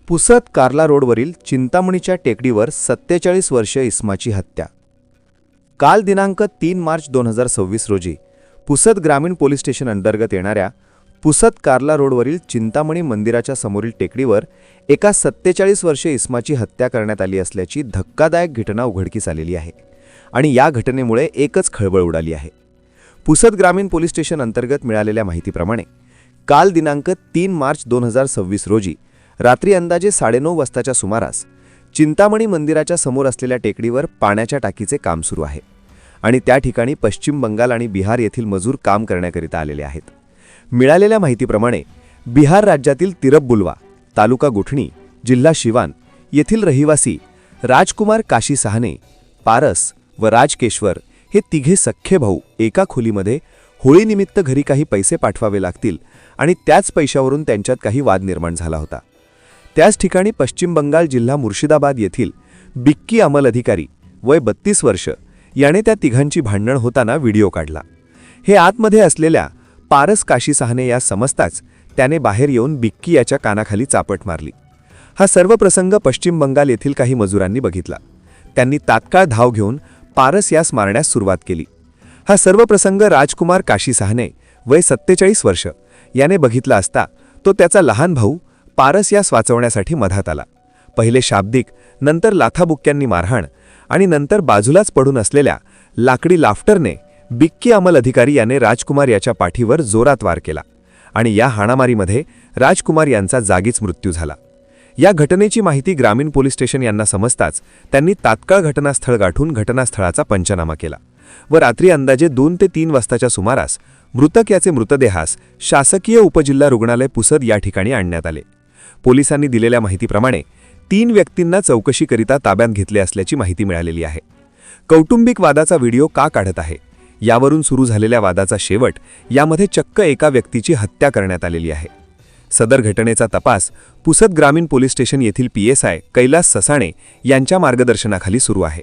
पुसद कार्ला रोडवरील चिंतामणीच्या टेकडीवर 47 वर्षीय इस्माची हत्या. काल दिनांक 3 मार्च 2026 रोजी पुसद ग्रामीण पोलीस स्टेशन अंतर्गत येणाऱ्या पुसद कार्ला रोडवरील चिंतामणी मंदिराच्या समोरील टेकडीवर एका 47 वर्षीय इस्माची हत्या करण्यात आली असल्याची धक्कादायक घटना उघडकीस आलेली आहे आणि या घटनेमुळे एकच खळबळ उडाली आहे. पुसद ग्रामीण पोलीस स्टेशन अंतर्गत मिळालेल्या माहितीप्रमाणे काल दिनांक 3 मार्च 2026 रोजी रात्री अंदाजे 9:30 वाजताच्या सुमारास चिंतामणी मंदिराच्या समोर असलेल्या टेकडीवर पाण्याच्या टाकीचे काम सुरू आहे आणि त्या ठिकाणी पश्चिम बंगाल आणि बिहार येथील मजूर काम करण्याकरिता आलेले आहेत. मिळालेल्या माहितीप्रमाणे बिहार राज्यातील तिरपबुलवा, तालुका गुठणी, जिल्हा शिवान येथील रहिवासी राजकुमार काशी सहाने, पारस व राजकेश्वर हे तिघे सख्खे भाऊ एका खोलीमध्ये होळीनिमित्त घरी काही पैसे पाठवावे लागतील आणि त्याच पैशावरून त्यांच्यात काही वाद निर्माण झाला होता. त्याच ठिकाणी पश्चिम बंगाल जिल्हा मुर्शिदाबाद येथील बिक्की अमल अधिकारी वय 32 वर्ष याने त्या तिघांची भांडण होताना व्हिडिओ काढला. हे आतमध्ये असलेल्या पारस काशी सहाने या समजताच त्याने बाहेर येऊन बिक्की याच्या कानाखाली चापट मारली. हा सर्व प्रसंग पश्चिम बंगाल येथील काही मजुरांनी बघितला. त्यांनी तात्काळ धाव घेऊन पारस यास मारण्यास सुरुवात केली. हा सर्व प्रसंग राजकुमार काशी सहाने वय 47 वर्ष याने बघितला असता तो त्याचा लहान भाऊ पारस यास वाचवण्यासाठी मधात आला. पहिले शाब्दिक, नंतर लाथाबुक्क्यांनी मारहाण आणि नंतर बाजूलाच पडून असलेल्या लाकडी लाफ्टरने बिक्की अमल अधिकारी याने राजकुमार याच्या पाठीवर जोरात वार केला आणि या हाणामारीमध्ये राजकुमार यांचा जागीच मृत्यू झाला. या घटनेची माहिती ग्रामीण पोलीस स्टेशन यांना समजताच त्यांनी तात्काळ घटनास्थळ गाठून घटनास्थळाचा पंचनामा केला व रात्री अंदाजे 2 ते 3 वाजताच्या सुमारास मृतक याचे मृतदेहास शासकीय उपजिल्हा रुग्णालय पुसद या ठिकाणी आणण्यात आले. पोलिसांनी दिलेल्या माहितीप्रमाणे 3 व्यक्तींना चौकशीकरिता ताब्यात घेतले असल्याची माहिती मिळालेली आहे. कौटुंबिक वादाचा व्हिडिओ का काढत आहे यावरून सुरू झालेल्या वादाचा शेवट यामध्ये चक्क एका व्यक्तीची हत्या करण्यात आलेली आहे. सदर घटनेचा तपास पुसद ग्रामीण पोलीस स्टेशन येथील PSI कैलास ससाणे यांच्या मार्गदर्शनाखाली सुरू आहे.